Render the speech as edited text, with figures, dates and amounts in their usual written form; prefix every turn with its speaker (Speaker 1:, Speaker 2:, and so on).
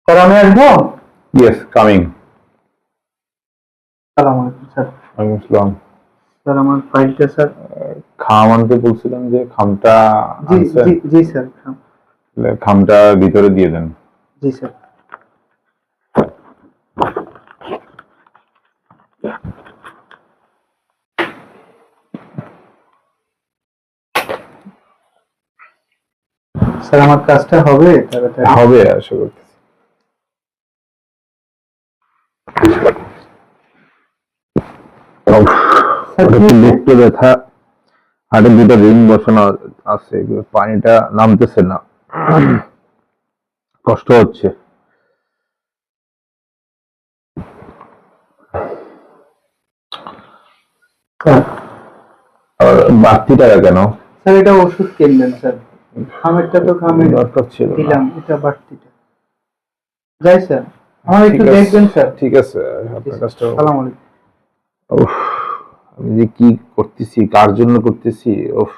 Speaker 1: Sir আমি আসবো?
Speaker 2: Yes, coming.
Speaker 1: সালাম আলাইকুম স্যার।
Speaker 2: ওয়ালাইকুম আসসালাম।
Speaker 1: স্যার আমার ফাইলটা স্যার।
Speaker 2: খাম আনতে বলছিলাম যে খামটা
Speaker 1: জি
Speaker 2: আনছেন?
Speaker 1: জি জি স্যার।
Speaker 2: তাহলে খামটা ভিতরে দিয়ে দেন।
Speaker 1: জি স্যার। স্যার আমার কাজটা হবে তাড়াতাড়ি?
Speaker 2: হবে আশা করতেছি।
Speaker 1: স্যার কি
Speaker 2: বুকটা ব্যথা, হাড়ে দুটো রিং বসানো আছে, পানিটা নামতেছে না, কষ্ট হচ্ছে।
Speaker 1: স্যার?
Speaker 2: আর বাড়তি টাকা কেন?
Speaker 1: স্যার এটা ওষুধ কিনলেন স্যার, খামেরটা তো খামের
Speaker 2: দরকার ছিল না।
Speaker 1: দিলাম, এটা বাড়তিটা যাই স্যার। আমার একটু
Speaker 2: ঠিক আছে,
Speaker 1: দেখবেন স্যার?
Speaker 2: ঠিক আছে, আপনার কাজটা।
Speaker 1: সালাম আলাইকুম।
Speaker 2: উফ, আমি যে কি করতেছি, কার জন্য করতেছি, উফ।